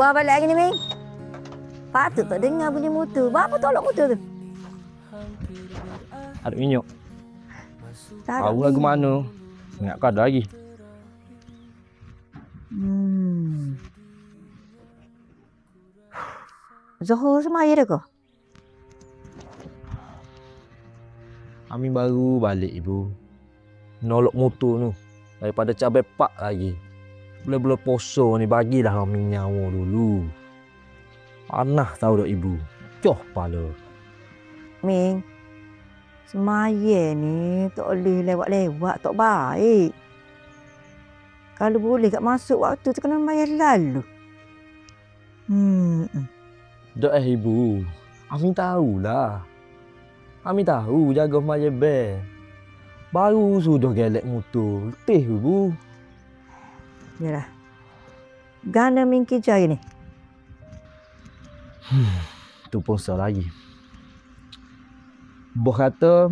Buah balik lagi ni, Ming. Patut tak dengar bunyi motor. Berapa tolak motor tu? Ada minyak. Tak Tahu lagu mana. Ingat kau ada lagi. Zohor semaya dah kau? Amin baru balik ibu. Nolok motor tu. Daripada cabai pak lagi. Boleh-boleh poso ni bagilah Amin nyawa dulu. Panah tahu tak ibu. Coh pala. Ming, semaya ni tak boleh lewat-lewat, tak baik. Kalau boleh kat masuk waktu tu kena bayar lalu. Dak ibu. Amin tahulah. Amin tahu jaga semaya bel. Baru sudah gelek motor. Letih ibu. Yalah. Gana Ming kerja ni. Tu pun sah lagi. Boh kata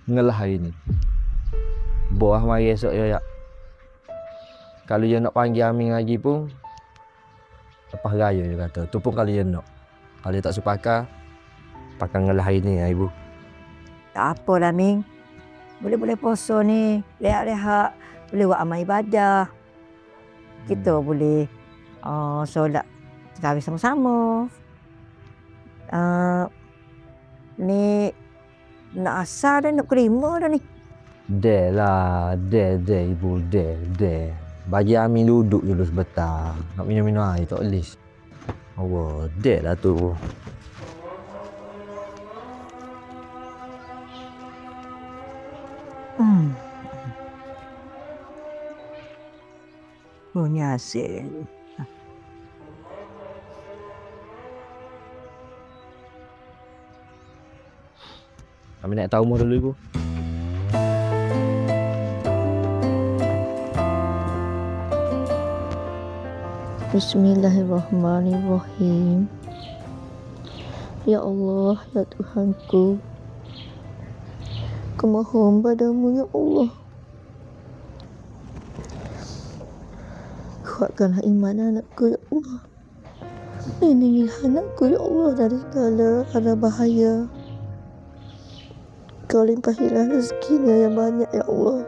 ngelah hari ni. Boh mari esok ya. Kalau dia nak panggil Amin lagi pun lepas raya dia kata. Tu pun kalau dia nak. Kalau dia tak sepakat pakai ngelah hari ni ibu. Tak apalah Ming. Boleh-boleh poso ni. Rehat-rehat. Boleh buat amal ibadah. Kita boleh solat tarawih sama-sama. Ni nak asar dah, nak kelima dah ni. Deh lah. Deh ibu. Deh. Bagi Amin duduk dulu sebentar. Nak minum-minum air tak boleh. Oh, deh lah tu. Punya asyik. Amin nak tahu umur dulu ibu. Bismillahirrahmanirrahim. Ya Allah, ya Tuhanku, aku mohon padamu ya Allah. Kuatkanlah iman anakku ya Allah. Lindungilah anakku ya Allah dari segala hara bahaya. Kau limpahilah rezekinya yang banyak ya Allah.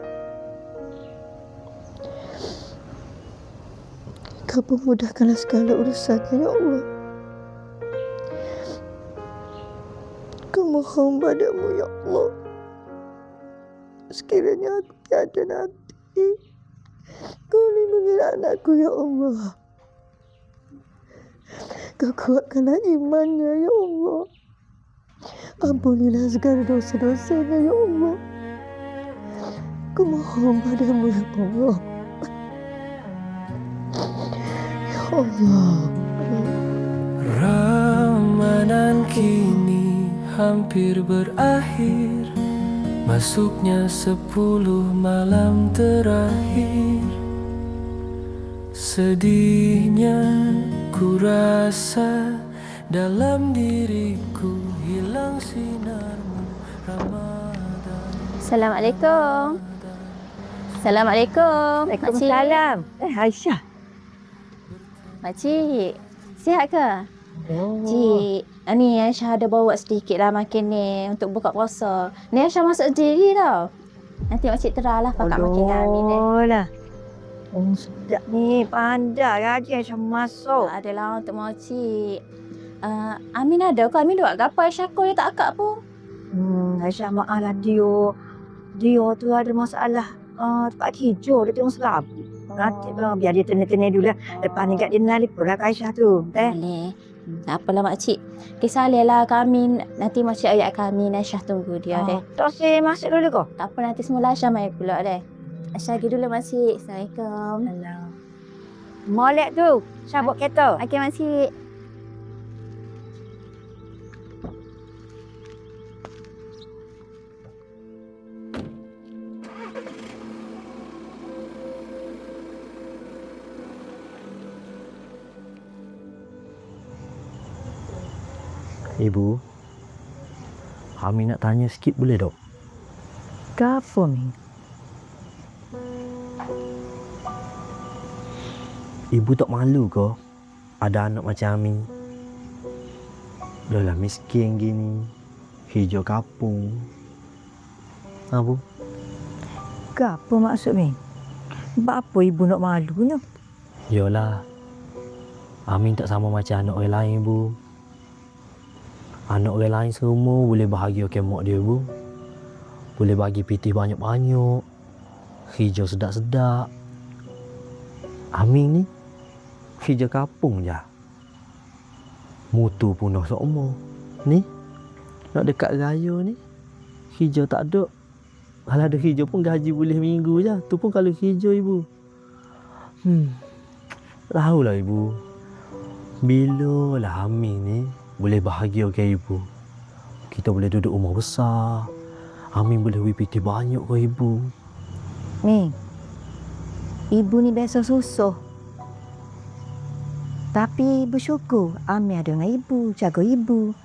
Kau pemudahkanlah segala urusannya ya Allah. Aku mohon padamu ya Allah. Sekiranya aku tiada nanti, Kau lindungilah anakku ya Allah. Kau kuatkanlah imannya ya Allah. Ampunilah segala dosa-dosanya ya Allah. Aku mohon padamu ya Allah. Ya Allah. Ramadan kini hampir berakhir. Masuknya 10 malam terakhir. Sedihnya ku rasa dalam diriku hilang sinarmu Ramadan. Assalamualaikum. Assalamualaikum. Waalaikumsalam. Aisyah. Makcik, sihat ke? Cik, ni Aisyah ada bawa sedikit lah makan ni untuk buka puasa. Ni Aisyah masak sendiri tau. Nanti makcik terahlah pakat makan dengan Amin ni. Lah. Sedap ni. Pandai gaji Aisyah masak. Adalah untuk makcik. Amin ada ke? Amin buat apa Aisyah kau yang tak akak pun? Aisyah maaf lah Dio. Dio tu ada masalah. Tempat hijau dia tengok selabu. Nanti biar dia tenang-tenang dulu lah. Lepas ni kat dia nalip pula kat Aisyah tu. Boleh. Tak apalah makcik. Kisah lah kami. Nanti makcik ayat kami. Aisyah tunggu dia deh. Tak usah masuk dulu kau. Tak apa nanti semula Aisyah main pula deh. Aisyah pergi dulu makcik. Assalamualaikum. Molek tu. Aisyah bawa kereta. Okey makcik. Ibu, Amin nak tanya sikit boleh tak? Kenapa, Ming? Ibu tak malu ke? ada anak macam Amin. Dah lah miskin gini. Hijau kapung. Ha, Bu? Apa maksud Min? Apa ibu nak malu ni? Yolah. Amin tak sama macam anak orang lain, Bu. Anak orang lain semua boleh bahagia kemak dia, Bu. Boleh bagi pitih banyak-banyak. Hijau sedap-sedap. Amin ni hijau kapung je. Mutu pun dah seumur. Ni nak dekat raya ni hijau tak ada. Kalau ada hijau pun gaji boleh minggu je. Tu pun kalau hijau, Ibu. Tahulah Ibu. Bila lah Amin ni boleh bahagia ke Ibu. Kita boleh duduk rumah besar. Amin boleh wipiti banyak ke Ibu. Min, ibu ni biasa susah. Tapi bersyukur Amin ada dengan ibu, jaga ibu.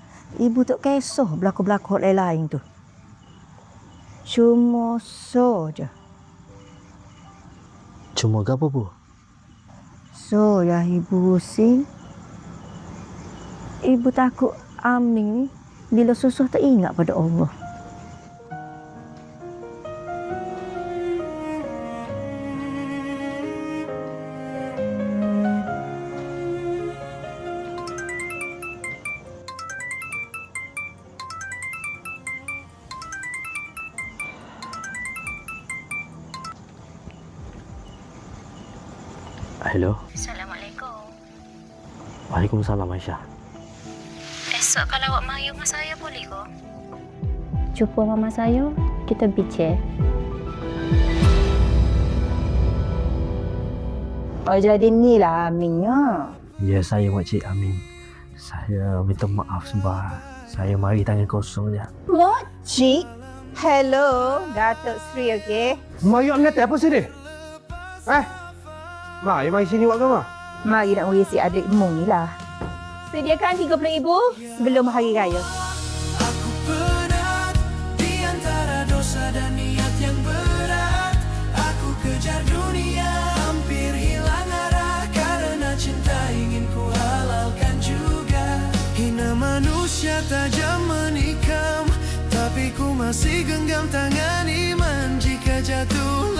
Ibu tak kisah berlaku-berlaku hal lain tu. Cuma saja. Cuma ke apa, Bu? So, ya ibu pusing. Ibu takut Amin ni bila susah tak ingat pada Allah. Hello. Assalamualaikum. Waalaikumsalam, Aisyah. Esok kalau awak mari rumah saya boleh ke? Jumpa mama saya, kita bincang. Oh, jadi ni lah Aminnya. Ya, saya Makcik Amin. Saya minta maaf sebab saya mari tangan kosong je. Cik, hello, Datuk Sri, okey? Mak ayok ngata apa sini? Mak, ayok mari sini buat apa? Mari nak urus si adik mu ni lah. Sediakan RM30,000 sebelum hari raya. Aku penat di antara dosa dan niat yang berat. Aku kejar dunia, hampir hilang arah karena cinta ingin ku halalkan juga. Hina manusia tajam menikam, tapi ku masih genggam tangan iman jika jatuh